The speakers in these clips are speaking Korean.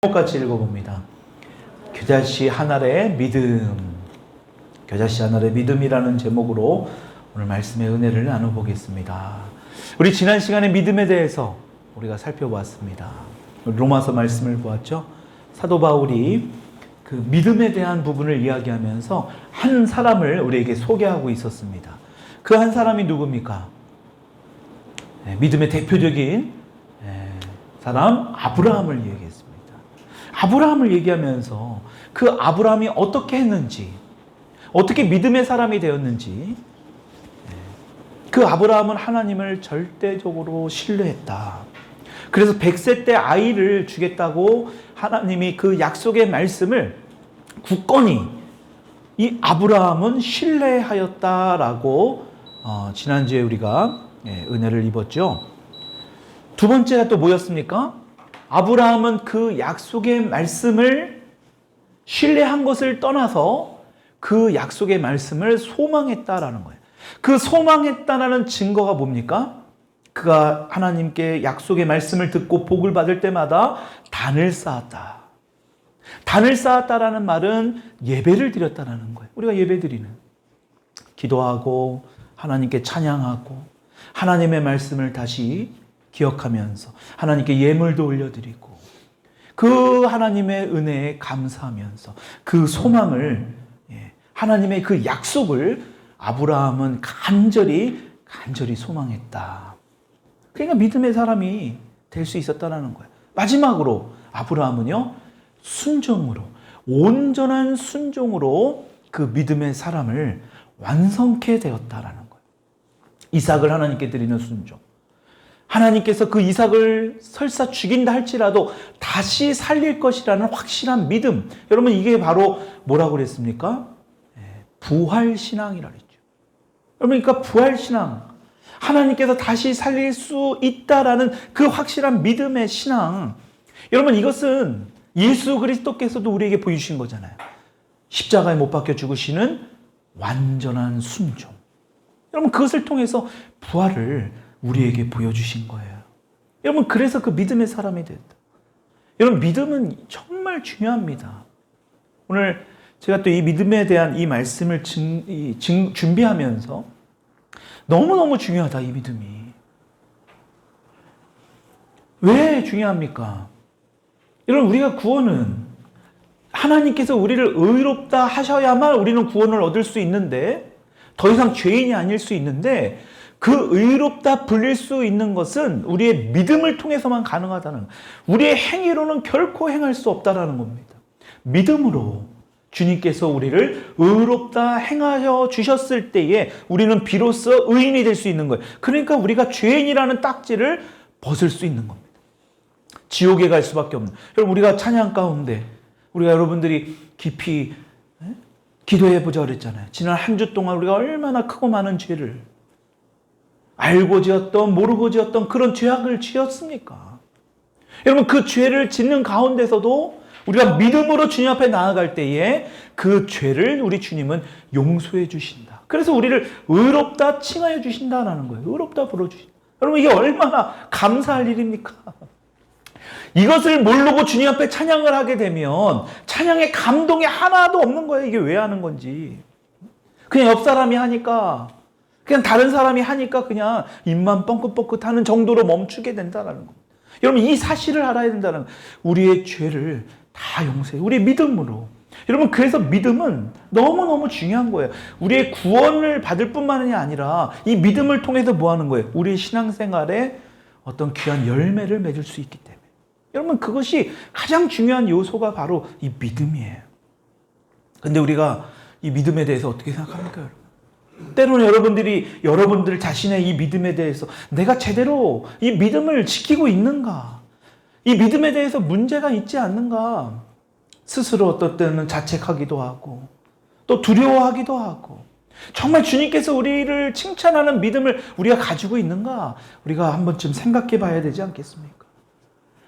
같이 읽어봅니다. 겨자씨 하늘의 믿음. 겨자씨 하늘의 믿음이라는 제목으로 오늘 말씀의 은혜를 나눠보겠습니다. 우리 지난 시간에 믿음에 대해서 우리가 살펴보았습니다. 로마서 말씀을 보았죠. 사도 바울이 그 믿음에 대한 부분을 이야기하면서 한 사람을 우리에게 소개하고 있었습니다. 그 한 사람이 누굽니까? 믿음의 대표적인 사람 아브라함을 얘기했습니다. 아브라함을 얘기하면서 그 아브라함이 어떻게 했는지, 어떻게 믿음의 사람이 되었는지, 그 아브라함은 하나님을 절대적으로 신뢰했다. 그래서 100세 때 아이를 주겠다고 하나님이 그 약속의 말씀을 굳건히 이 아브라함은 신뢰하였다라고 지난주에 우리가 은혜를 입었죠. 두 번째가 또 뭐였습니까? 아브라함은 그 약속의 말씀을 신뢰한 것을 떠나서 그 약속의 말씀을 소망했다라는 거예요. 그 소망했다라는 증거가 뭡니까? 그가 하나님께 약속의 말씀을 듣고 복을 받을 때마다 단을 쌓았다. 단을 쌓았다라는 말은 예배를 드렸다라는 거예요. 우리가 예배 드리는, 기도하고 하나님께 찬양하고 하나님의 말씀을 다시 기억하면서 하나님께 예물도 올려드리고 그 하나님의 은혜에 감사하면서 그 소망을, 하나님의 그 약속을 아브라함은 간절히 소망했다. 그러니까 믿음의 사람이 될 수 있었다는 거예요. 마지막으로 아브라함은요, 순종으로, 온전한 순종으로 그 믿음의 사람을 완성케 되었다라는 거예요. 이삭을 하나님께 드리는 순종. 하나님께서 그 이삭을 설사 죽인다 할지라도 다시 살릴 것이라는 확실한 믿음. 여러분, 이게 바로 뭐라고 그랬습니까? 부활신앙이라고 했죠. 여러분, 그러니까 부활신앙. 하나님께서 다시 살릴 수 있다라는 그 확실한 믿음의 신앙. 여러분, 이것은 예수 그리스도께서도 우리에게 보여주신 거잖아요. 십자가에 못 박혀 죽으시는 완전한 순종. 여러분, 그것을 통해서 부활을 우리에게 보여주신 거예요. 여러분, 그래서 그 믿음의 사람이 됐다. 여러분, 믿음은 정말 중요합니다. 오늘 제가 또 이 믿음에 대한 이 말씀을 준비하면서 너무너무 중요하다, 이 믿음이. 왜 중요합니까? 여러분, 우리가 구원은 하나님께서 우리를 의롭다 하셔야만 우리는 구원을 얻을 수 있는데, 더 이상 죄인이 아닐 수 있는데, 그 의롭다 불릴 수 있는 것은 우리의 믿음을 통해서만 가능하다는 거예요. 우리의 행위로는 결코 행할 수 없다는 겁니다. 믿음으로 주님께서 우리를 의롭다 행하여 주셨을 때에 우리는 비로소 의인이 될 수 있는 거예요. 그러니까 우리가 죄인이라는 딱지를 벗을 수 있는 겁니다. 지옥에 갈 수밖에 없는. 여러분, 우리가 찬양 가운데 우리가 여러분들이 깊이 기도해보자 그랬잖아요. 지난 한 주 동안 우리가 얼마나 크고 많은 죄를 알고 지었던 모르고 지었던 그런 죄악을 지었습니까? 여러분, 그 죄를 짓는 가운데서도 우리가 믿음으로 주님 앞에 나아갈 때에 그 죄를 우리 주님은 용서해 주신다. 그래서 우리를 의롭다 칭하여 주신다는 거예요. 의롭다 불러주신다. 여러분, 이게 얼마나 감사할 일입니까? 이것을 모르고 주님 앞에 찬양을 하게 되면 찬양의 감동이 하나도 없는 거예요. 이게 왜 하는 건지. 그냥 옆 사람이 하니까, 그냥 다른 사람이 하니까 그냥 입만 뻥긋뻥긋하는 정도로 멈추게 된다는 겁니다. 여러분, 이 사실을 알아야 된다는 거예요. 우리의 죄를 다 용서해. 우리의 믿음으로. 여러분, 그래서 믿음은 너무너무 중요한 거예요. 우리의 구원을 받을 뿐만이 아니라 이 믿음을 통해서 뭐 하는 거예요? 우리의 신앙생활에 어떤 귀한 열매를 맺을 수 있기 때문에. 여러분, 그것이 가장 중요한 요소가 바로 이 믿음이에요. 근데 우리가 이 믿음에 대해서 어떻게 생각합니까, 여러분? 때로는 여러분들 자신의 이 믿음에 대해서 내가 제대로 이 믿음을 지키고 있는가? 이 믿음에 대해서 문제가 있지 않는가? 스스로 어떤 때는 자책하기도 하고 또 두려워하기도 하고, 정말 주님께서 우리를 칭찬하는 믿음을 우리가 가지고 있는가? 우리가 한 번쯤 생각해 봐야 되지 않겠습니까?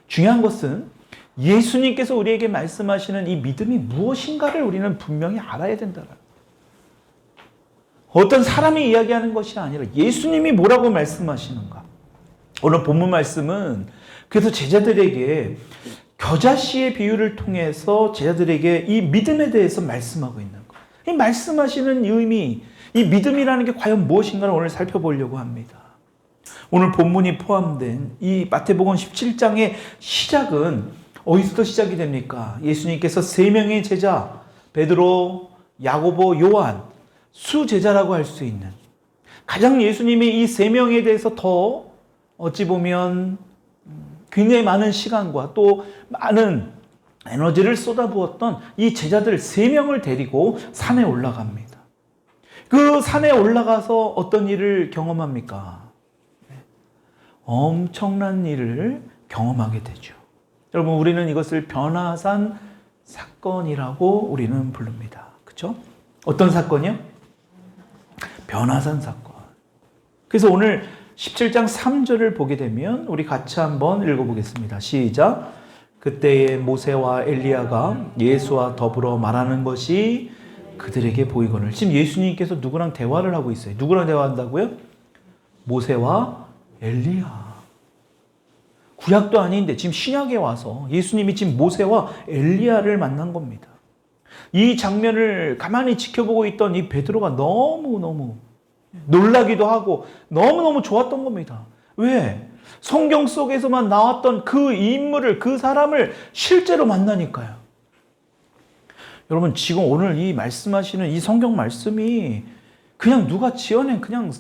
중요한 것은 예수님께서 우리에게 말씀하시는 이 믿음이 무엇인가를 우리는 분명히 알아야 된다는 거예요. 어떤 사람이 이야기하는 것이 아니라 예수님이 뭐라고 말씀하시는가? 오늘 본문 말씀은 그래서 제자들에게 겨자씨의 비유를 통해서 제자들에게 이 믿음에 대해서 말씀하고 있는 거예요. 이 말씀하시는 의미, 이 믿음이라는 게 과연 무엇인가를 오늘 살펴보려고 합니다. 오늘 본문이 포함된 이 마태복음 17장의 시작은 어디서부터 시작이 됩니까? 예수님께서 세 명의 제자, 베드로, 야고보, 요한, 수제자라고 할 수 있는 가장 예수님이 이 세 명에 대해서 더 어찌 보면 굉장히 많은 시간과 또 많은 에너지를 쏟아부었던 이 제자들 세 명을 데리고 산에 올라갑니다. 그 산에 올라가서 어떤 일을 경험합니까? 엄청난 일을 경험하게 되죠. 여러분, 우리는 이것을 변화산 사건이라고 우리는 부릅니다. 그렇죠? 어떤 사건이요? 변화산 사건. 그래서 오늘 17장 3절을 보게 되면 우리 같이 한번 읽어보겠습니다. 시작. 그때에 모세와 엘리야가 예수와 더불어 말하는 것이 그들에게 보이거늘. 지금 예수님께서 누구랑 대화를 하고 있어요? 누구랑 대화한다고요? 모세와 엘리야. 구약도 아닌데 지금 신약에 와서 예수님이 지금 모세와 엘리야를 만난 겁니다. 이 장면을 가만히 지켜보고 있던 이 베드로가 너무너무 놀라기도 하고 너무너무 좋았던 겁니다. 왜? 성경 속에서만 나왔던 그 인물을, 그 사람을 실제로 만나니까요. 여러분, 지금 오늘 이 말씀하시는 이 성경 말씀이 그냥 누가 지어낸 그냥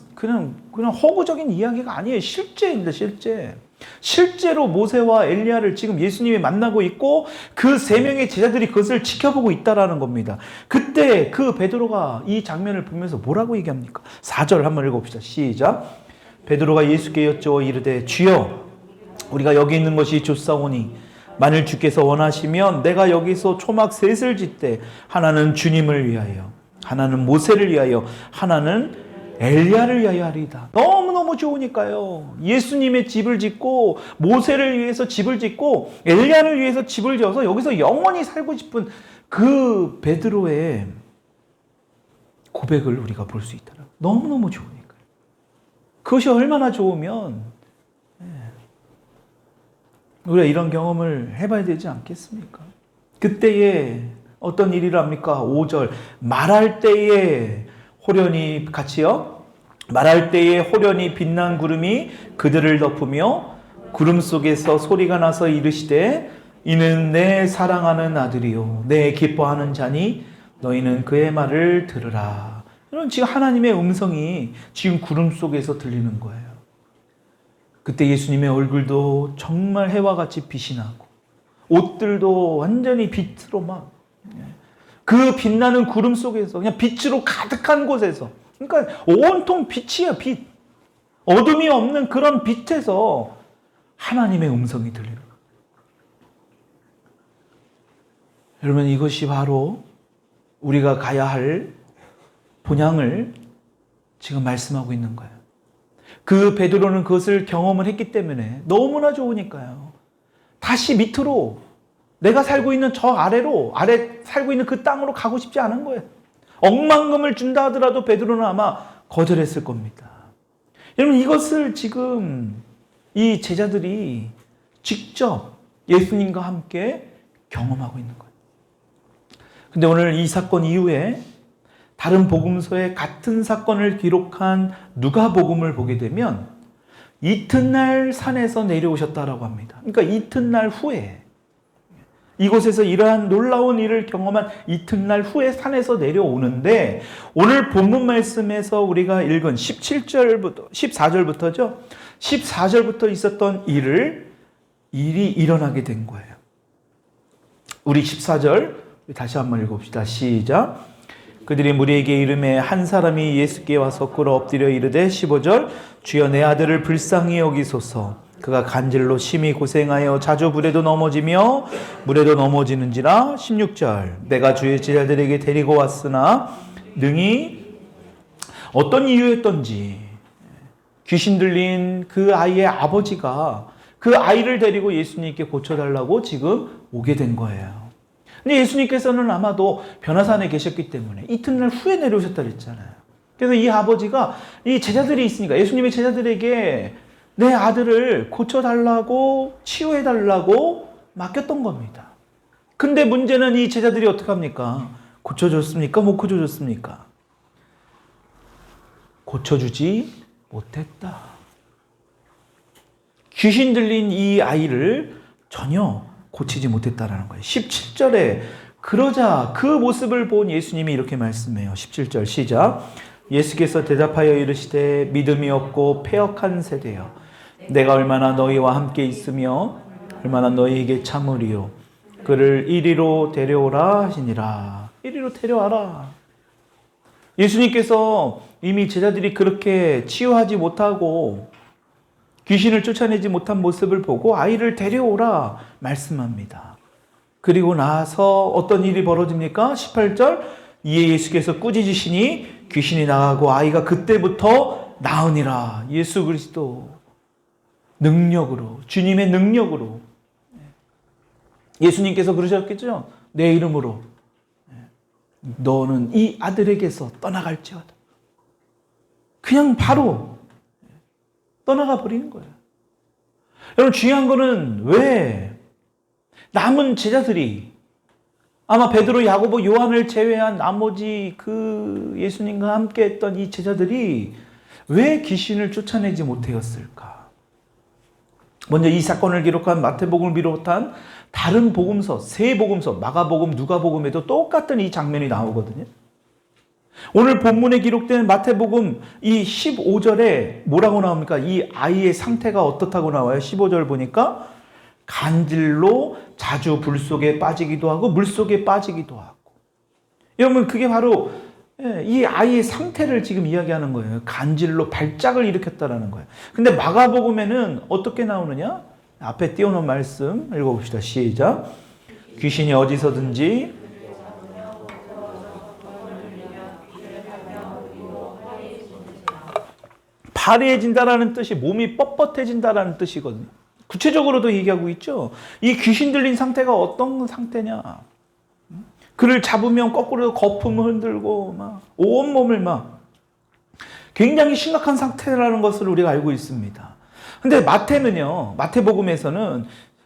허구적인 이야기가 아니에요. 실제입니다, 실제. 실제로 모세와 엘리야를 지금 예수님이 만나고 있고 그 세 명의 제자들이 그것을 지켜보고 있다라는 겁니다. 그때 그 베드로가 이 장면을 보면서 뭐라고 얘기합니까? 4절 한번 읽어봅시다. 시작. 베드로가 예수께 여쭈어 이르되 주여 우리가 여기 있는 것이 좋사오니 만일 주께서 원하시면 내가 여기서 초막 셋을 짓되 하나는 주님을 위하여 하나는 모세를 위하여 하나는 엘리야를 위하여 하리이다. 너무너무 좋으니까요. 예수님의 집을 짓고 모세를 위해서 집을 짓고 엘리야를 위해서 집을 지어서 여기서 영원히 살고 싶은 그 베드로의 고백을 우리가 볼 수 있더라. 너무너무 좋으니까요. 그것이 얼마나 좋으면 우리가 이런 경험을 해봐야 되지 않겠습니까? 그때에 어떤 일이랍니까? 5절 말할 때에 호련히 같이요. 말할 때에 호련히 빛난 구름이 그들을 덮으며 구름 속에서 소리가 나서 이르시되 이는 내 사랑하는 아들이요 내 기뻐하는 자니 너희는 그의 말을 들으라. 여러분, 지금 하나님의 음성이 지금 구름 속에서 들리는 거예요. 그때 예수님의 얼굴도 정말 해와 같이 빛이 나고 옷들도 완전히 빛으로 막 그 빛나는 구름 속에서 그냥 빛으로 가득한 곳에서, 그러니까 온통 빛이야, 빛. 어둠이 없는 그런 빛에서 하나님의 음성이 들리는 거예요. 여러분, 이것이 바로 우리가 가야 할 본향을 지금 말씀하고 있는 거예요. 그 베드로는 그것을 경험을 했기 때문에 너무나 좋으니까요. 다시 밑으로 내가 살고 있는 저 아래로, 아래 살고 있는 그 땅으로 가고 싶지 않은 거예요. 억만금을 준다 하더라도 베드로는 아마 거절했을 겁니다. 여러분, 이것을 지금 이 제자들이 직접 예수님과 함께 경험하고 있는 거예요. 근데 오늘 이 사건 이후에 다른 복음서에 같은 사건을 기록한 누가복음을 보게 되면 이튿날 산에서 내려오셨다라고 합니다. 그러니까 이튿날 후에 이곳에서 이러한 놀라운 일을 경험한 이튿날 후에 산에서 내려오는데 오늘 본문 말씀에서 우리가 읽은 17절부터 14절부터죠. 14절부터 있었던 일이 일어나게 된 거예요. 우리 14절 다시 한번 읽어봅시다. 시작. 그들이 무리에게 이르매 한 사람이 예수께 와서 꿇어 엎드려 이르되 15절 주여 내 아들을 불쌍히 여기소서. 그가 간질로 심히 고생하여 자주 물에도 넘어지며 물에도 넘어지는지라. 16절 내가 주의 제자들에게 데리고 왔으나 능히 어떤 이유였던지 귀신 들린 그 아이의 아버지가 그 아이를 데리고 예수님께 고쳐달라고 지금 오게 된 거예요. 근데 예수님께서는 아마도 변화산에 계셨기 때문에 이튿날 후에 내려오셨다 그랬잖아요. 그래서 이 아버지가 이 제자들이 있으니까 예수님의 제자들에게 내 아들을 고쳐달라고 치유해달라고 맡겼던 겁니다. 근데 문제는 이 제자들이 어떻게 합니까? 고쳐줬습니까? 못 고쳐줬습니까? 고쳐주지 못했다. 귀신 들린 이 아이를 전혀 고치지 못했다라는 거예요. 17절에 그러자 그 모습을 본 예수님이 이렇게 말씀해요. 17절 시작. 예수께서 대답하여 이르시되 믿음이 없고 패역한 세대여, 내가 얼마나 너희와 함께 있으며 얼마나 너희에게 참으리요. 그를 이리로 데려오라 하시니라. 이리로 데려와라. 예수님께서 이미 제자들이 그렇게 치유하지 못하고 귀신을 쫓아내지 못한 모습을 보고 아이를 데려오라 말씀합니다. 그리고 나서 어떤 일이 벌어집니까? 18절 이에 예수께서 꾸짖으시니 귀신이 나가고 아이가 그때부터 나으니라. 예수 그리스도 능력으로, 주님의 능력으로. 예수님께서 그러셨겠죠? 내 이름으로 너는 이 아들에게서 떠나갈지어다. 그냥 바로 떠나가 버리는 거예요. 여러분, 중요한 거는 왜 남은 제자들이, 아마 베드로, 야고보, 요한을 제외한 나머지 그 예수님과 함께 했던 이 제자들이 왜 귀신을 쫓아내지 못하였을까? 먼저 이 사건을 기록한 마태복음을 비롯한 다른 복음서, 세 복음서, 마가복음, 누가복음에도 똑같은 이 장면이 나오거든요. 오늘 본문에 기록된 마태복음 이 15절에 뭐라고 나옵니까? 이 아이의 상태가 어떻다고 나와요? 15절 보니까 간질로 자주 불 속에 빠지기도 하고 물 속에 빠지기도 하고. 여러분, 그게 바로 이 아이의 상태를 지금 이야기하는 거예요. 간질로 발작을 일으켰다라는 거예요. 근데 마가복음에는 어떻게 나오느냐? 앞에 띄워놓은 말씀 읽어봅시다. 시작. 귀신이 어디서든지 파리해진다라는 뜻이 몸이 뻣뻣해진다라는 뜻이거든요. 구체적으로도 얘기하고 있죠. 이 귀신 들린 상태가 어떤 상태냐? 그를 잡으면 거꾸로 거품을 흔들고 막 온몸을 막 굉장히 심각한 상태라는 것을 우리가 알고 있습니다. 근데 마태는요, 마태복음에서는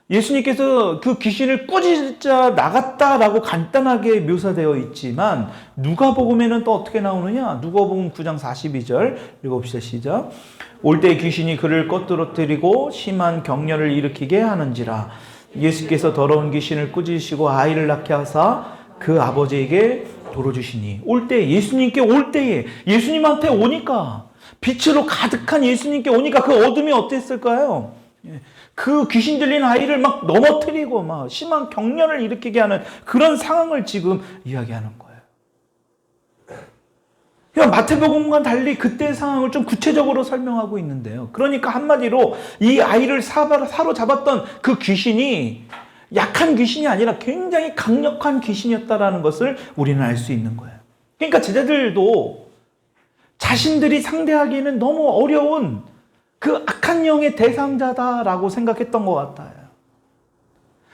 예수님께서 그 귀신을 꾸짖자 나갔다라고 간단하게 묘사되어 있지만 누가복음에는 또 어떻게 나오느냐? 누가복음 9장 42절 읽어봅시다. 시작. 올 때 귀신이 그를 꺾드러뜨리고 심한 격렬을 일으키게 하는지라. 예수께서 더러운 귀신을 꾸짖으시고 아이를 낳게 하사 그 아버지에게 돌어주시니. 올 때, 예수님께 올 때에, 예수님한테 오니까, 빛으로 가득한 예수님께 오니까 그 어둠이 어땠을까요? 그 귀신 들린 아이를 막 넘어뜨리고 막 심한 격렬을 일으키게 하는 그런 상황을 지금 이야기하는 거예요. 그러니까 마태복음과 달리 그때의 상황을 좀 구체적으로 설명하고 있는데요. 그러니까 한마디로 이 아이를 사로잡았던 그 귀신이 약한 귀신이 아니라 굉장히 강력한 귀신이었다라는 것을 우리는 알 수 있는 거예요. 그러니까 제자들도 자신들이 상대하기에는 너무 어려운 그 악한 영의 대상자다라고 생각했던 것 같아요.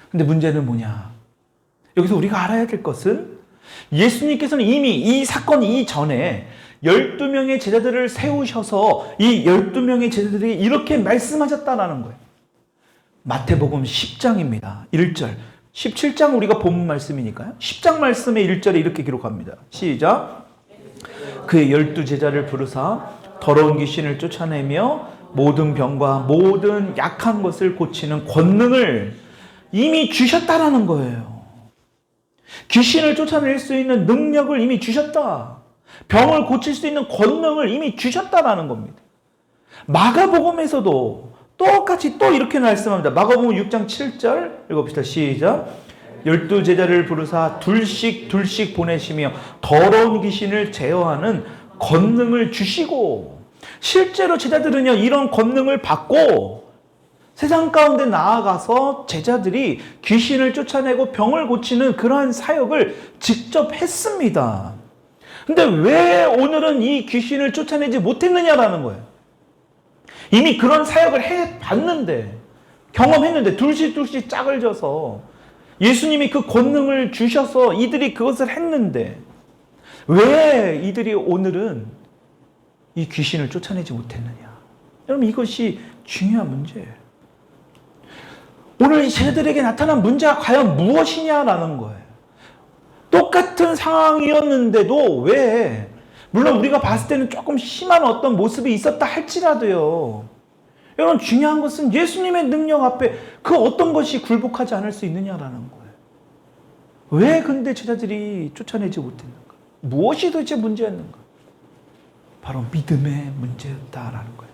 근데 문제는 뭐냐? 여기서 우리가 알아야 될 것은 예수님께서는 이미 이 사건 이전에 12명의 제자들을 세우셔서 이 12명의 제자들이 이렇게 말씀하셨다라는 거예요. 마태복음 10장입니다. 1절. 17장 우리가 본문 말씀이니까요. 10장 말씀의 1절에 이렇게 기록합니다. 시작. 그의 12제자를 부르사 더러운 귀신을 쫓아내며 모든 병과 모든 약한 것을 고치는 권능을 이미 주셨다라는 거예요. 귀신을 쫓아낼 수 있는 능력을 이미 주셨다. 병을 고칠 수 있는 권능을 이미 주셨다라는 겁니다. 마가복음에서도 똑같이 또 이렇게 말씀합니다. 마가복음 6장 7절 읽어봅시다. 시작. 12제자를 부르사 둘씩 보내시며 더러운 귀신을 제어하는 권능을 주시고, 실제로 제자들은요 이런 권능을 받고 세상 가운데 나아가서 제자들이 귀신을 쫓아내고 병을 고치는 그러한 사역을 직접 했습니다. 근데 왜 오늘은 이 귀신을 쫓아내지 못했느냐라는 거예요. 이미 그런 사역을 해봤는데, 경험했는데, 둘씩 짝을 져서 예수님이 그 권능을 주셔서 이들이 그것을 했는데 왜 이들이 오늘은 이 귀신을 쫓아내지 못했느냐? 여러분, 이것이 중요한 문제예요. 오늘 이 제자들에게 나타난 문제가 과연 무엇이냐라는 거예요. 똑같은 상황이었는데도 왜, 물론 우리가 봤을 때는 조금 심한 어떤 모습이 있었다 할지라도요. 여러분, 중요한 것은 예수님의 능력 앞에 그 어떤 것이 굴복하지 않을 수 있느냐라는 거예요. 왜 근데 제자들이 쫓아내지 못했는가? 무엇이 도대체 문제였는가? 바로 믿음의 문제였다라는 거예요.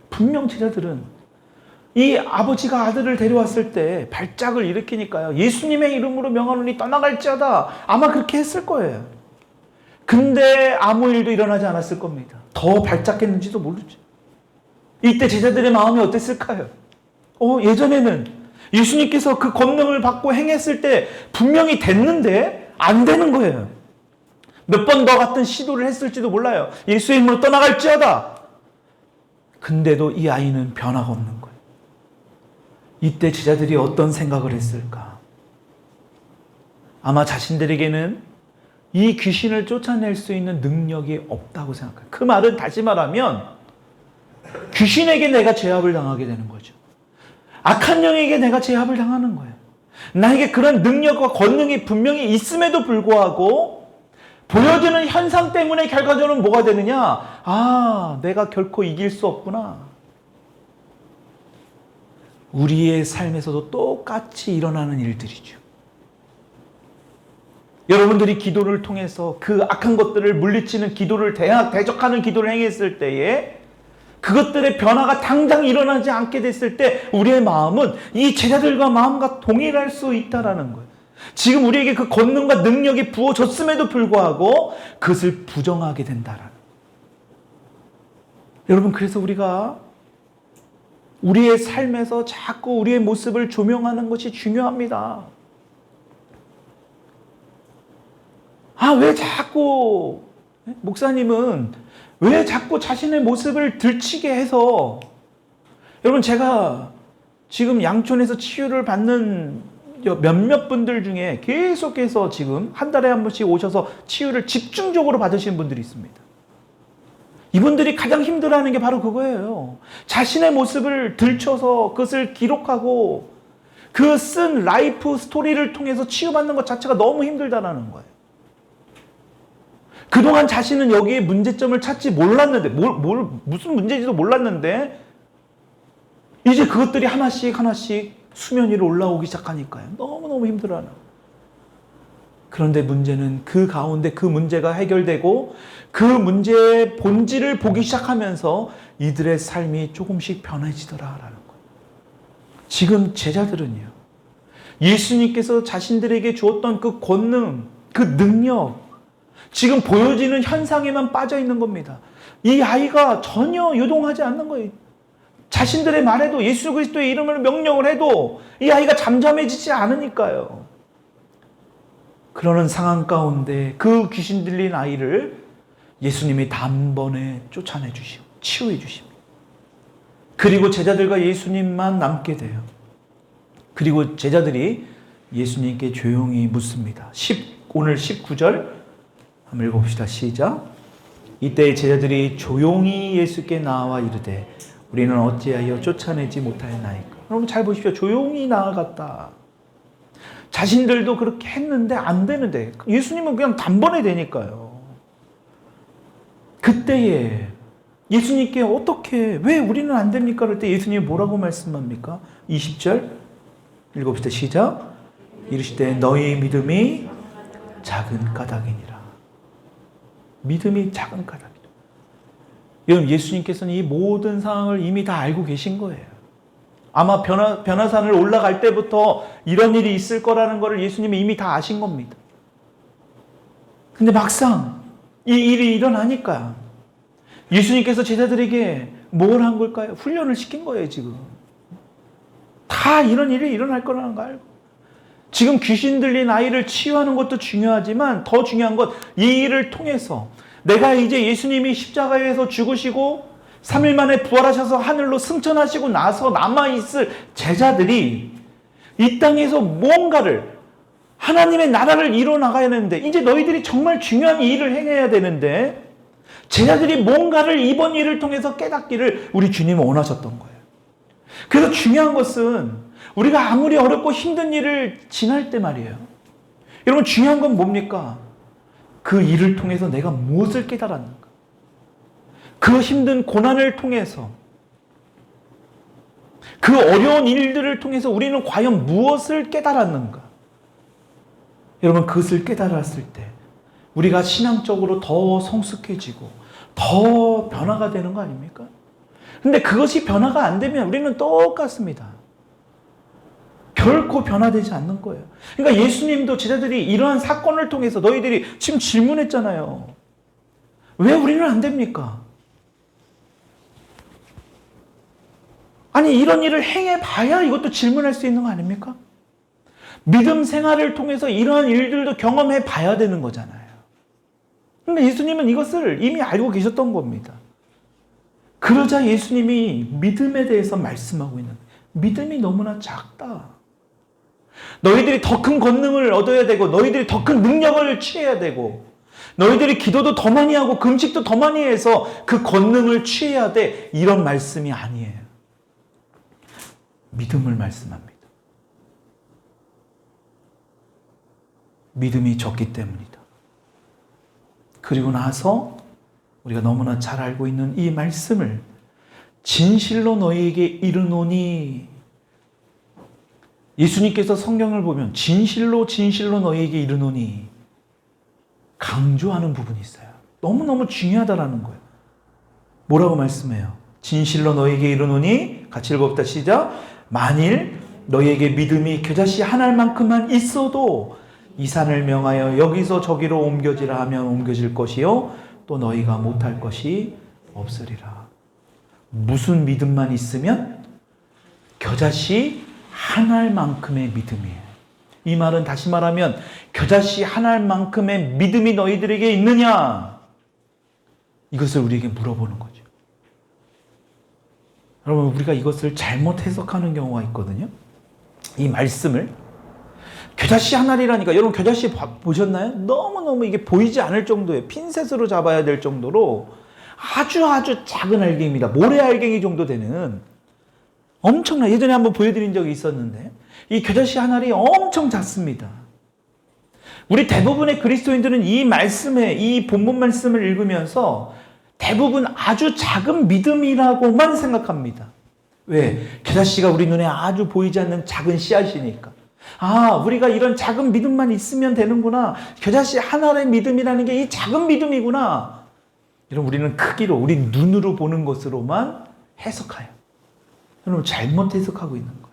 분명 제자들은 이 아버지가 아들을 데려왔을 때 발작을 일으키니까요. 예수님의 이름으로 명하노니 떠나갈지어다. 아마 그렇게 했을 거예요. 근데 아무 일도 일어나지 않았을 겁니다. 더 발작했는지도 모르죠. 이때 제자들의 마음이 어땠을까요? 예전에는 예수님께서 그 권능을 받고 행했을 때 분명히 됐는데 안 되는 거예요. 몇 번 더 같은 시도를 했을지도 몰라요. 예수의 이름으로 떠나갈지어다. 근데도 이 아이는 변화가 없는 거예요. 이때 제자들이 어떤 생각을 했을까? 아마 자신들에게는 이 귀신을 쫓아낼 수 있는 능력이 없다고 생각해요. 그 말은 다시 말하면 귀신에게 내가 제압을 당하게 되는 거죠. 악한 영에게 내가 제압을 당하는 거예요. 나에게 그런 능력과 권능이 분명히 있음에도 불구하고 보여주는 현상 때문에 결과적으로는 뭐가 되느냐? 내가 결코 이길 수 없구나. 우리의 삶에서도 똑같이 일어나는 일들이죠. 여러분들이 기도를 통해서 그 악한 것들을 물리치는 기도를 대적하는 기도를 행했을 때에 그것들의 변화가 당장 일어나지 않게 됐을 때 우리의 마음은 이 제자들과 마음과 동일할 수 있다라는 거예요. 지금 우리에게 그 권능과 능력이 부어졌음에도 불구하고 그것을 부정하게 된다라는 거예요. 여러분, 그래서 우리가 우리의 삶에서 자꾸 우리의 모습을 조명하는 것이 중요합니다. 왜 자꾸 목사님은 왜 자꾸 자신의 모습을 들치게 해서, 여러분, 제가 지금 양촌에서 치유를 받는 몇몇 분들 중에 계속해서 지금 한 달에 한 번씩 오셔서 치유를 집중적으로 받으시는 분들이 있습니다. 이분들이 가장 힘들어하는 게 바로 그거예요. 자신의 모습을 들춰서 그것을 기록하고 그 쓴 라이프 스토리를 통해서 치유받는 것 자체가 너무 힘들다라는 거예요. 그동안 자신은 여기에 문제점을 찾지 몰랐는데, 무슨 문제인지도 몰랐는데, 이제 그것들이 하나씩 수면 위로 올라오기 시작하니까요. 너무너무 힘들어하는. 그런데 문제는 그 가운데 그 문제가 해결되고 그 문제의 본질을 보기 시작하면서 이들의 삶이 조금씩 변해지더라라는 거예요. 지금 제자들은요, 예수님께서 자신들에게 주었던 그 권능, 그 능력, 지금 보여지는 현상에만 빠져 있는 겁니다. 이 아이가 전혀 요동하지 않는 거예요. 자신들의 말에도 예수 그리스도의 이름을 명령을 해도 이 아이가 잠잠해지지 않으니까요. 그러는 상황 가운데 그 귀신 들린 아이를 예수님이 단번에 쫓아내 주시고 치유해 주십니다. 그리고 제자들과 예수님만 남게 돼요. 그리고 제자들이 예수님께 조용히 묻습니다. 오늘 19절 한번 읽어봅시다. 시작. 이때 제자들이 조용히 예수께 나와 이르되 우리는 어찌하여 쫓아내지 못하였나이까. 여러분 잘 보십시오. 조용히 나아갔다. 자신들도 그렇게 했는데 안 되는데 예수님은 그냥 단번에 되니까요. 그때에 예수님께 왜 우리는 안 됩니까? 그럴 때 예수님이 뭐라고 말씀합니까? 20절 읽어봅시다. 시작. 이르시되 너희 믿음이 작은 까닭이니라. 믿음이 작은 까닭이다. 여러분, 예수님께서는 이 모든 상황을 이미 다 알고 계신 거예요. 아마 변화산을 올라갈 때부터 이런 일이 있을 거라는 것을 예수님이 이미 다 아신 겁니다. 근데 막상 이 일이 일어나니까 예수님께서 제자들에게 뭘 한 걸까요? 훈련을 시킨 거예요, 지금. 다 이런 일이 일어날 거라는 거 알고. 지금 귀신 들린 아이를 치유하는 것도 중요하지만 더 중요한 건 이 일을 통해서 내가 이제 예수님이 십자가에서 죽으시고 3일 만에 부활하셔서 하늘로 승천하시고 나서 남아있을 제자들이 이 땅에서 무언가를 하나님의 나라를 이뤄나가야 되는데 이제 너희들이 정말 중요한 일을 행해야 되는데 제자들이 뭔가를 이번 일을 통해서 깨닫기를 우리 주님은 원하셨던 거예요. 그래서 중요한 것은 우리가 아무리 어렵고 힘든 일을 지날 때 말이에요. 여러분 중요한 건 뭡니까? 그 일을 통해서 내가 무엇을 깨달았는가? 그 힘든 고난을 통해서 그 어려운 일들을 통해서 우리는 과연 무엇을 깨달았는가? 여러분 그것을 깨달았을 때 우리가 신앙적으로 더 성숙해지고 더 변화가 되는 거 아닙니까? 근데 그것이 변화가 안 되면 우리는 똑같습니다. 결코 변화되지 않는 거예요. 그러니까 예수님도 제자들이 이러한 사건을 통해서 너희들이 지금 질문했잖아요. 왜 우리는 안 됩니까? 아니 이런 일을 행해봐야 이것도 질문할 수 있는 거 아닙니까? 믿음 생활을 통해서 이러한 일들도 경험해 봐야 되는 거잖아요. 근데 예수님은 이것을 이미 알고 계셨던 겁니다. 그러자 예수님이 믿음에 대해서 말씀하고 있는 믿음이 너무나 작다. 너희들이 더 큰 권능을 얻어야 되고 너희들이 더 큰 능력을 취해야 되고 너희들이 기도도 더 많이 하고 금식도 더 많이 해서 그 권능을 취해야 돼. 이런 말씀이 아니에요. 믿음을 말씀합니다. 믿음이 적기 때문이다. 그리고 나서 우리가 너무나 잘 알고 있는 이 말씀을 진실로 너희에게 이르노니 예수님께서 성경을 보면 진실로 너희에게 이르노니 강조하는 부분이 있어요. 너무너무 중요하다라는 거예요. 뭐라고 말씀해요? 진실로 너희에게 이르노니 같이 읽어봅시다. 시작. 만일 너희에게 믿음이 겨자씨 한 알만큼만 있어도 이 산을 명하여 여기서 저기로 옮겨지라 하면 옮겨질 것이요 또 너희가 못할 것이 없으리라. 무슨 믿음만 있으면? 겨자씨 한 알만큼의 믿음이에요. 이 말은 다시 말하면 겨자씨 한 알만큼의 믿음이 너희들에게 있느냐? 이것을 우리에게 물어보는 거죠. 여러분 우리가 이것을 잘못 해석하는 경우가 있거든요. 이 말씀을 겨자씨 한 알이라니까 여러분 겨자씨 보셨나요? 너무너무 이게 보이지 않을 정도예요. 핀셋으로 잡아야 될 정도로 아주 작은 알갱이입니다. 모래 알갱이 정도 되는 엄청나. 예전에 한번 보여드린 적이 있었는데 이 겨자씨 한 알이 엄청 작습니다. 우리 대부분의 그리스도인들은 이 말씀에 이 본문 말씀을 읽으면서 대부분 아주 작은 믿음이라고만 생각합니다. 왜? 겨자씨가 우리 눈에 아주 보이지 않는 작은 씨앗이니까. 아, 우리가 이런 작은 믿음만 있으면 되는구나. 겨자씨 한 알의 믿음이라는 게 이 작은 믿음이구나. 이런 우리는 크기로 우리 눈으로 보는 것으로만 해석해요. 여러분 잘못 해석하고 있는 거예요.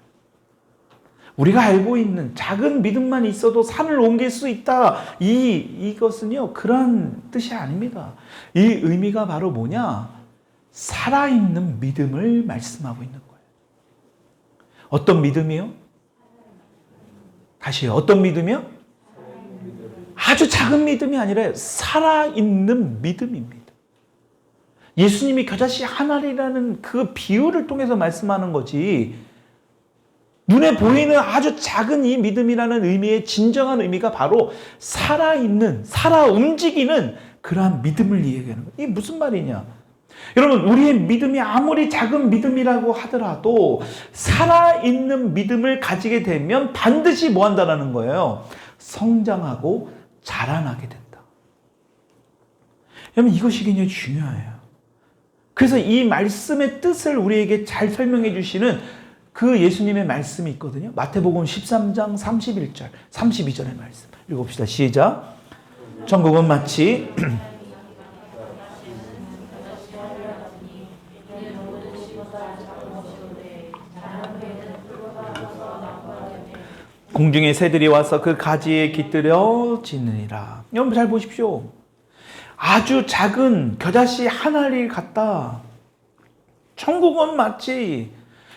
우리가 알고 있는 작은 믿음만 있어도 산을 옮길 수 있다. 이것은요 그런 뜻이 아닙니다. 이 의미가 바로 뭐냐? 살아있는 믿음을 말씀하고 있는 거예요. 어떤 믿음이요? 다시요. 어떤 믿음이요? 아주 작은 믿음이 아니라 살아있는 믿음입니다. 예수님이 겨자씨 한 알이라는 그 비유를 통해서 말씀하는 거지 눈에 보이는 아주 작은 이 믿음이라는 의미의 진정한 의미가 바로 살아있는, 살아 움직이는 그러한 믿음을 이야기하는 거예요. 이게 무슨 말이냐? 여러분 우리의 믿음이 아무리 작은 믿음이라고 하더라도 살아있는 믿음을 가지게 되면 반드시 뭐 한다는 거예요? 성장하고 자라나게 된다. 여러분 이것이 굉장히 중요해요. 그래서 이 말씀의 뜻을 우리에게 잘 설명해 주시는 그 예수님의 말씀이 있거든요. 마태복음 13장 31절, 32절의 말씀. 읽어봅시다. 시작. 천국은 마치 공중의 새들이 와서 그 가지에 깃들여 지느니라. 여러분 잘 보십시오. 아주 작은 겨자씨 한 알이 같다. 천국은 마치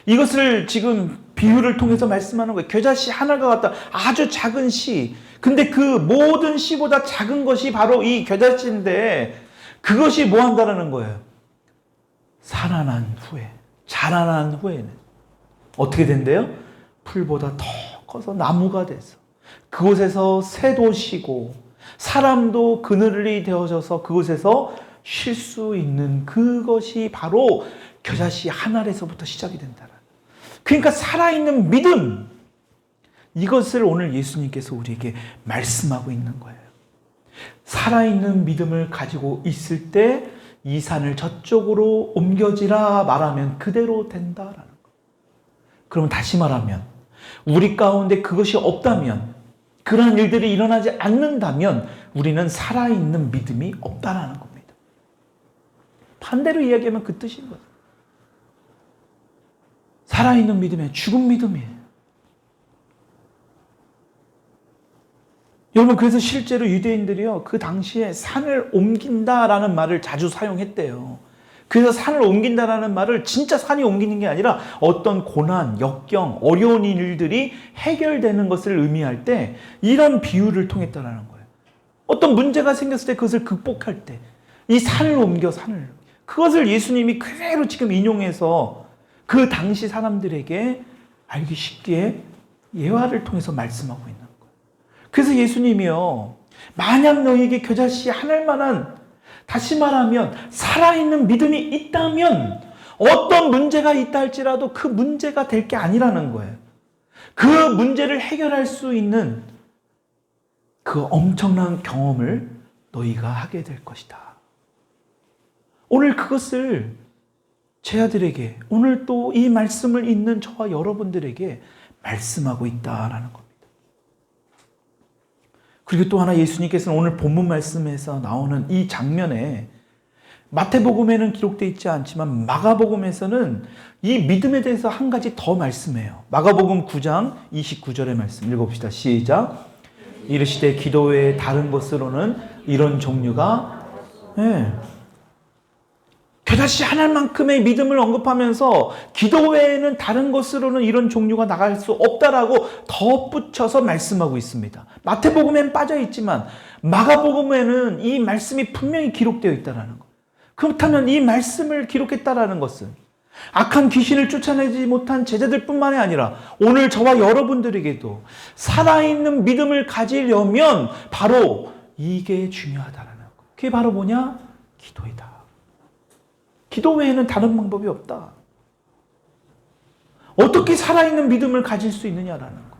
이것을 지금 비유를 통해서 말씀하는 거예요. 겨자씨 한 알과 같다. 아주 작은 씨. 근데 그 모든 씨보다 작은 것이 바로 이 겨자씨인데 그것이 뭐 한다는 거예요? 살아난 후에, 자라난 후에는 어떻게 된대요? 풀보다 더 커서 나무가 돼서 그곳에서 새도 쉬고 사람도 그늘이 되어져서 그곳에서 쉴 수 있는 그것이 바로 겨자씨 한 알에서부터 시작이 된다. 그러니까 살아있는 믿음, 이것을 오늘 예수님께서 우리에게 말씀하고 있는 거예요. 살아있는 믿음을 가지고 있을 때 이 산을 저쪽으로 옮겨지라 말하면 그대로 된다라는 거. 그러면 다시 말하면 우리 가운데 그것이 없다면, 그런 일들이 일어나지 않는다면 우리는 살아있는 믿음이 없다라는 겁니다. 반대로 이야기하면 그 뜻인 거예요. 살아있는 믿음이 죽은 믿음이에요. 여러분, 그래서 실제로 유대인들이요, 그 당시에 산을 옮긴다라는 말을 자주 사용했대요. 그래서 산을 옮긴다라는 말을 진짜 산이 옮기는 게 아니라 어떤 고난, 역경, 어려운 일들이 해결되는 것을 의미할 때 이런 비유를 통했다라는 거예요. 어떤 문제가 생겼을 때 그것을 극복할 때 이 산을 옮겨, 산을. 그것을 예수님이 그대로 지금 인용해서 그 당시 사람들에게 알기 쉽게 예화를 통해서 말씀하고 있는 거예요. 그래서 예수님이요, 만약 너희에게 겨자씨 하늘만한, 다시 말하면 살아있는 믿음이 있다면 어떤 문제가 있다 할지라도 그 문제가 될 게 아니라는 거예요. 그 문제를 해결할 수 있는 그 엄청난 경험을 너희가 하게 될 것이다. 오늘 그것을 제 아들에게, 오늘 또 이 말씀을 읽는 저와 여러분들에게 말씀하고 있다라는 겁니다. 그리고 또 하나, 예수님께서는 오늘 본문 말씀에서 나오는 이 장면에, 마태복음에는 기록되어 있지 않지만 마가복음에서는 이 믿음에 대해서 한 가지 더 말씀해요. 마가복음 9장 29절의 말씀 읽어봅시다. 시작. 이르시되 기도 외에 다른 것으로는 이런 종류가, 겨자씨 하나만큼의 믿음을 언급하면서 기도 외에는 다른 것으로는 이런 종류가 나갈 수 없다라고 덧붙여서 말씀하고 있습니다. 마태복음에는 빠져 있지만 마가복음에는 이 말씀이 분명히 기록되어 있다는 것. 그렇다면 이 말씀을 기록했다라는 것은 악한 귀신을 쫓아내지 못한 제자들뿐만이 아니라 오늘 저와 여러분들에게도 살아있는 믿음을 가지려면 바로 이게 중요하다라는 것. 그게 바로 뭐냐? 기도이다. 기도 외에는 다른 방법이 없다. 어떻게 살아있는 믿음을 가질 수 있느냐라는 거.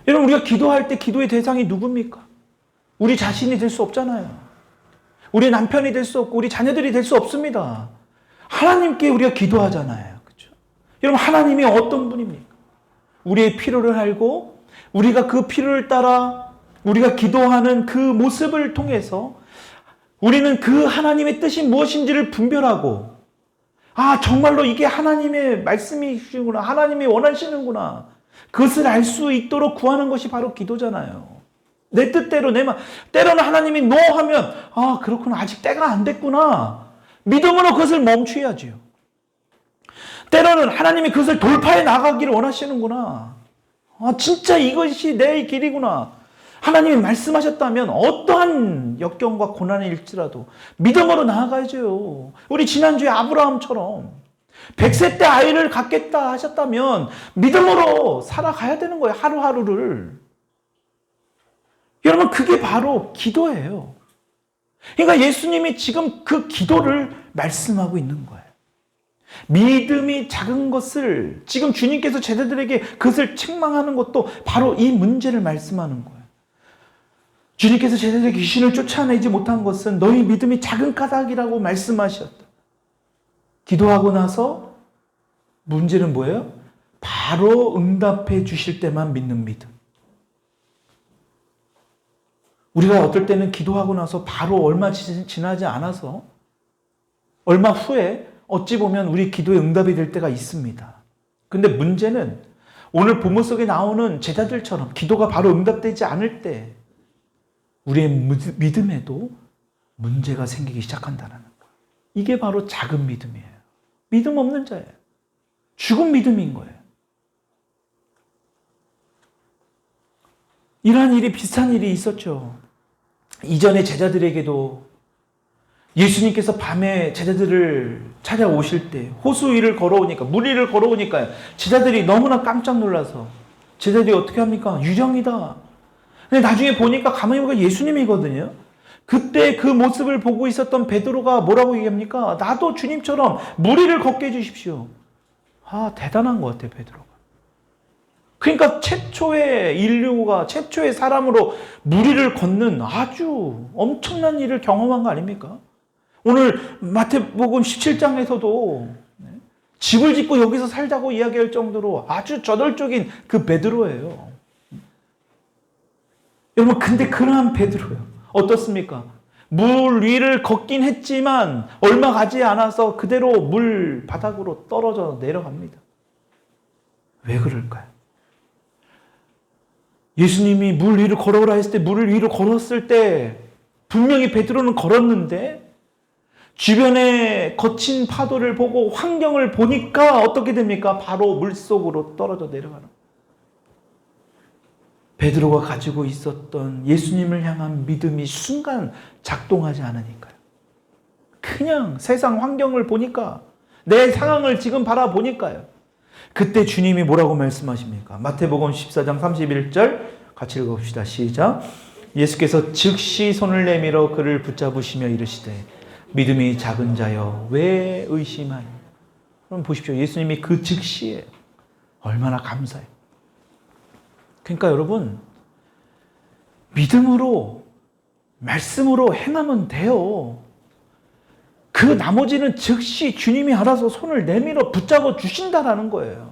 여러분, 우리가 기도할 때 기도의 대상이 누굽니까? 우리 자신이 될 수 없잖아요. 우리 남편이 될 수 없고 우리 자녀들이 될 수 없습니다. 하나님께 우리가 기도하잖아요. 그렇죠? 여러분, 하나님이 어떤 분입니까? 우리의 필요를 알고 우리가 그 필요를 따라 우리가 기도하는 그 모습을 통해서 우리는 그 하나님의 뜻이 무엇인지를 분별하고, 아, 정말로 이게 하나님의 말씀이시구나, 하나님이 원하시는구나, 그것을 알 수 있도록 구하는 것이 바로 기도잖아요. 내 뜻대로, 때로는 하나님이 노 하면, 아, 그렇구나, 아직 때가 안 됐구나, 믿음으로 그것을 멈추어야죠. 때로는 하나님이 그것을 돌파해 나가기를 원하시는구나, 아, 진짜 이것이 내 길이구나, 하나님이 말씀하셨다면 어떠한 역경과 고난이 일지라도 믿음으로 나아가야죠. 우리 지난주에 아브라함처럼 100세 때 아이를 갖겠다 하셨다면 믿음으로 살아가야 되는 거예요. 하루하루를. 여러분, 그게 바로 기도예요. 그러니까 예수님이 지금 그 기도를 말씀하고 있는 거예요. 믿음이 작은 것을, 지금 주님께서 제자들에게 그것을 책망하는 것도 바로 이 문제를 말씀하는 거예요. 주님께서 제자들에게 귀신을 쫓아내지 못한 것은 너희 믿음이 작은 까닭이라고 말씀하셨다. 기도하고 나서 문제는 뭐예요? 바로 응답해 주실 때만 믿는 믿음. 우리가 어떨 때는 기도하고 나서 바로 얼마 지나지 않아서 얼마 후에 어찌 보면 우리 기도에 응답이 될 때가 있습니다. 근데 문제는 오늘 본문 속에 나오는 제자들처럼 기도가 바로 응답되지 않을 때 우리의 믿음에도 문제가 생기기 시작한다는 거예요. 이게 바로 작은 믿음이에요. 믿음 없는 자예요. 죽은 믿음인 거예요. 이러한 일이, 비슷한 일이 있었죠. 이전에 제자들에게도 예수님께서 밤에 제자들을 찾아오실 때 호수 위를 걸어오니까, 물 위를 걸어오니까 제자들이 너무나 깜짝 놀라서 제자들이 어떻게 합니까? 유령이다. 근데 나중에 보니까 가만히 보니까 예수님이거든요. 그때 그 모습을 보고 있었던 베드로가 뭐라고 얘기합니까? 나도 주님처럼 물 위를 걷게 해주십시오. 대단한 것 같아요, 베드로가. 그러니까 최초의 인류가 최초의 사람으로 무리를 걷는 아주 엄청난 일을 경험한 거 아닙니까? 오늘 마태복음 17장에서도 집을 짓고 여기서 살자고 이야기할 정도로 아주 저돌적인 그 베드로예요. 여러분, 근데 그러한 베드로요. 어떻습니까? 물 위를 걷긴 했지만 얼마 가지 않아서 그대로 물 바닥으로 떨어져 내려갑니다. 왜 그럴까요? 예수님이 물 위를 걸어오라 했을 때 물 위로 걸었을 때 분명히 베드로는 걸었는데 주변에 거친 파도를 보고 환경을 보니까 어떻게 됩니까? 바로 물속으로 떨어져 내려가는. 베드로가 가지고 있었던 예수님을 향한 믿음이 순간 작동하지 않으니까요. 그냥 세상 환경을 보니까, 내 상황을 지금 바라보니까요. 그때 주님이 뭐라고 말씀하십니까? 마태복음 14장 31절 같이 읽어봅시다. 시작. 예수께서 즉시 손을 내밀어 그를 붙잡으시며 이르시되 믿음이 작은 자여 왜 의심하니? 그럼 보십시오. 예수님이 그 즉시에 얼마나 감사해요. 그러니까 여러분, 믿음으로 말씀으로 행하면 돼요. 그 나머지는 즉시 주님이 알아서 손을 내밀어 붙잡아 주신다라는 거예요.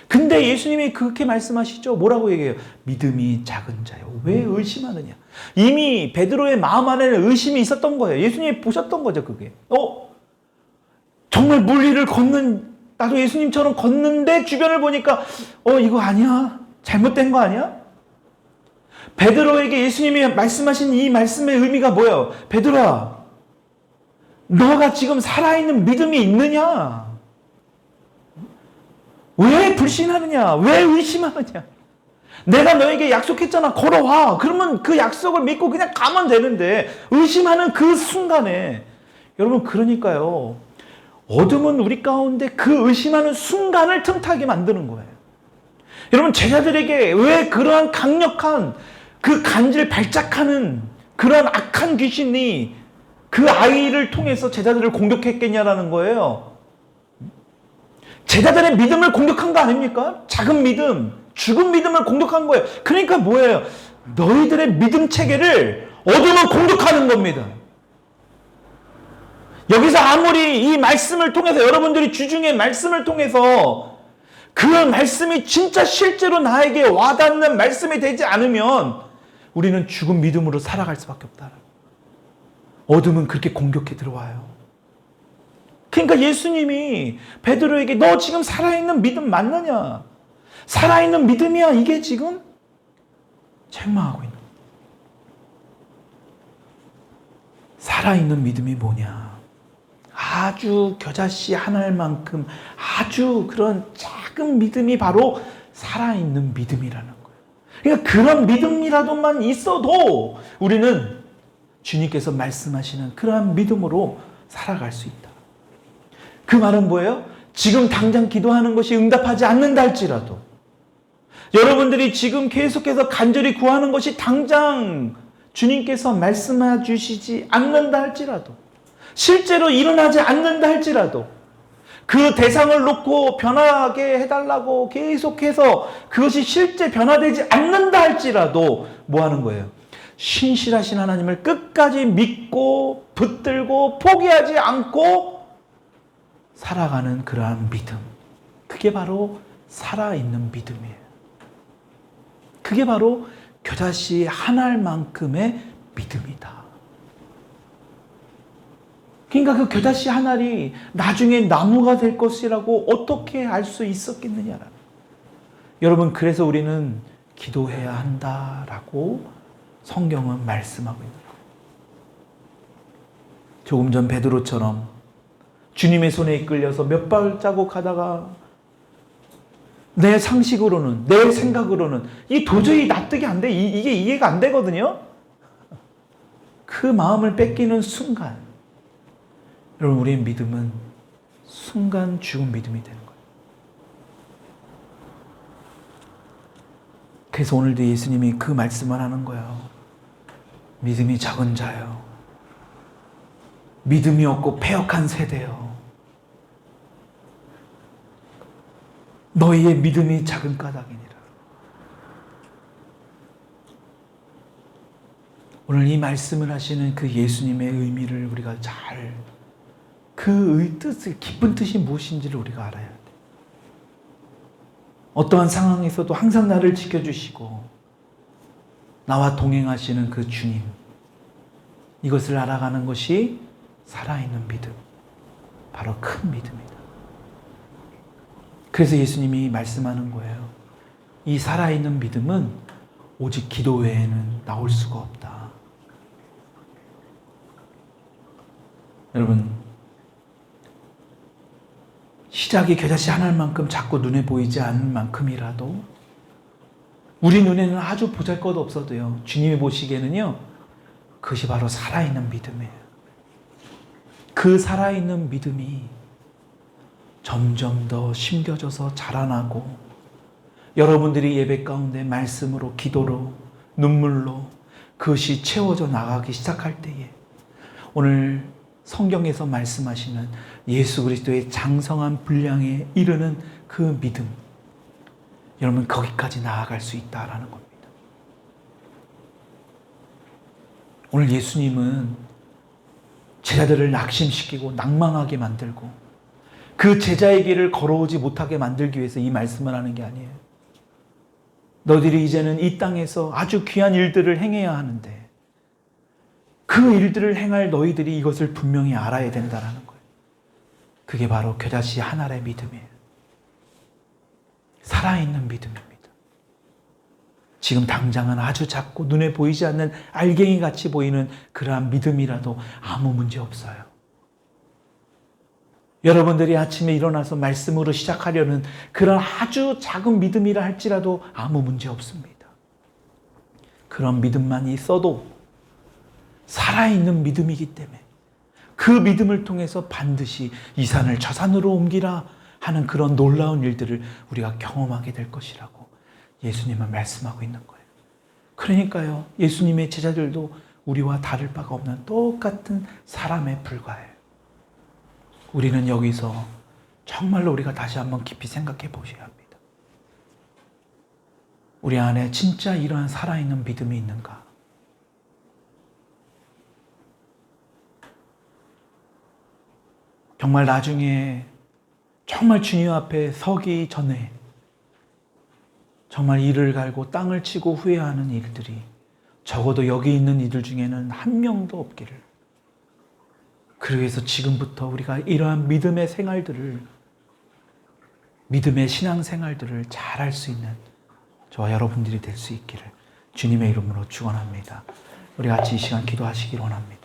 근데 예수님이 그렇게 말씀하시죠. 뭐라고 얘기해요? 믿음이 작은 자요. 왜 의심하느냐? 이미 베드로의 마음 안에는 의심이 있었던 거예요. 예수님이 보셨던 거죠, 그게. 정말 물 위를 걷는, 나도 예수님처럼 걷는데 주변을 보니까, 이거 아니야? 잘못된 거 아니야? 베드로에게 예수님이 말씀하신 이 말씀의 의미가 뭐예요? 베드로야, 너가 지금 살아있는 믿음이 있느냐? 왜 불신하느냐? 왜 의심하느냐? 내가 너에게 약속했잖아. 걸어와. 그러면 그 약속을 믿고 그냥 가면 되는데 의심하는 그 순간에, 여러분, 그러니까요, 어둠은 우리 가운데 그 의심하는 순간을 틈타게 만드는 거예요. 여러분, 제자들에게 왜 그러한 강력한 그 간질 발작하는 그러한 악한 귀신이 그 아이를 통해서 제자들을 공격했겠냐라는 거예요. 제자들의 믿음을 공격한 거 아닙니까? 작은 믿음, 죽은 믿음을 공격한 거예요. 그러니까 뭐예요? 너희들의 믿음 체계를 어둠은 공격하는 겁니다. 여기서 아무리 이 말씀을 통해서, 여러분들이 주중에 말씀을 통해서 그 말씀이 진짜 실제로 나에게 와닿는 말씀이 되지 않으면 우리는 죽은 믿음으로 살아갈 수밖에 없다. 어둠은 그렇게 공격해 들어와요. 그러니까 예수님이 베드로에게 너 지금 살아있는 믿음 맞느냐? 살아있는 믿음이야 이게 지금? 책망하고 있는 거예요. 살아있는 믿음이 뭐냐? 아주 겨자씨 한 알만큼 아주 그런 작은 믿음이 바로 살아있는 믿음이라는 거예요. 그러니까 그런 믿음이라도만 있어도 우리는 주님께서 말씀하시는 그러한 믿음으로 살아갈 수 있다. 그 말은 뭐예요? 지금 당장 기도하는 것이 응답하지 않는다 할지라도, 여러분들이 지금 계속해서 간절히 구하는 것이 당장 주님께서 말씀해 주시지 않는다 할지라도, 실제로 일어나지 않는다 할지라도, 그 대상을 놓고 변하게 해달라고 계속해서 그것이 실제 변화되지 않는다 할지라도 뭐 하는 거예요? 신실하신 하나님을 끝까지 믿고 붙들고 포기하지 않고 살아가는 그러한 믿음, 그게 바로 살아있는 믿음이에요. 그게 바로 겨자씨 한 알만큼의 믿음이다. 그러니까 그 겨자씨 한 알이 나중에 나무가 될 것이라고 어떻게 알 수 있었겠느냐라는. 여러분, 그래서 우리는 기도해야 한다라고 성경은 말씀하고 있는 거예요. 조금 전 베드로처럼 주님의 손에 이끌려서 몇 발자국 가다가 내 상식으로는, 내 생각으로는 이 도저히 납득이 안 돼. 이게 이해가 안 되거든요. 그 마음을 뺏기는 순간, 여러분, 우리의 믿음은 순간 죽은 믿음이 되는 거예요. 그래서 오늘도 예수님이 그 말씀을 하는 거예요. 믿음이 작은 자요, 믿음이 없고 패역한 세대요. 너희의 믿음이 작은 까닭이니라. 오늘 이 말씀을 하시는 그 예수님의 의미를 우리가 잘, 그 뜻을, 깊은 뜻이 무엇인지를 우리가 알아야 돼. 어떠한 상황에서도 항상 나를 지켜주시고 나와 동행하시는 그 주님, 이것을 알아가는 것이 살아있는 믿음, 바로 큰 믿음이다. 그래서 예수님이 말씀하는 거예요. 이 살아있는 믿음은 오직 기도 외에는 나올 수가 없다. 여러분, 시작이 겨자씨 하나만큼 자꾸 눈에 보이지 않는 만큼이라도 우리 눈에는 아주 보잘것없어도요, 주님이 보시기에는요, 그것이 바로 살아있는 믿음이에요. 그 살아있는 믿음이 점점 더 심겨져서 자라나고 여러분들이 예배 가운데 말씀으로, 기도로, 눈물로 그것이 채워져 나가기 시작할 때에 오늘 성경에서 말씀하시는 예수 그리스도의 장성한 분량에 이르는 그 믿음, 여러분 거기까지 나아갈 수 있다라는 겁니다. 오늘 예수님은 제자들을 낙심시키고 낭망하게 만들고 그 제자의 길을 걸어오지 못하게 만들기 위해서 이 말씀을 하는 게 아니에요. 너희들이 이제는 이 땅에서 아주 귀한 일들을 행해야 하는데 그 일들을 행할 너희들이 이것을 분명히 알아야 된다는 거예요. 그게 바로 겨자씨 한 알의 믿음이에요. 살아있는 믿음입니다. 지금 당장은 아주 작고 눈에 보이지 않는 알갱이 같이 보이는 그러한 믿음이라도 아무 문제 없어요. 여러분들이 아침에 일어나서 말씀으로 시작하려는 그런 아주 작은 믿음이라 할지라도 아무 문제 없습니다. 그런 믿음만 있어도 살아있는 믿음이기 때문에 그 믿음을 통해서 반드시 이 산을 저 산으로 옮기라 하는 그런 놀라운 일들을 우리가 경험하게 될 것이라고 예수님은 말씀하고 있는 거예요. 그러니까요, 예수님의 제자들도 우리와 다를 바가 없는 똑같은 사람에 불과해요. 우리는 여기서 정말로 우리가 다시 한번 깊이 생각해 보셔야 합니다. 우리 안에 진짜 이러한 살아있는 믿음이 있는가? 정말 나중에 정말 주님 앞에 서기 전에 정말 이를 갈고 땅을 치고 후회하는 일들이 적어도 여기 있는 이들 중에는 한 명도 없기를. 그래서 지금부터 우리가 이러한 믿음의 생활들을, 믿음의 신앙생활들을 잘할 수 있는 저와 여러분들이 될 수 있기를 주님의 이름으로 축원합니다. 우리 같이 이 시간 기도하시길 원합니다.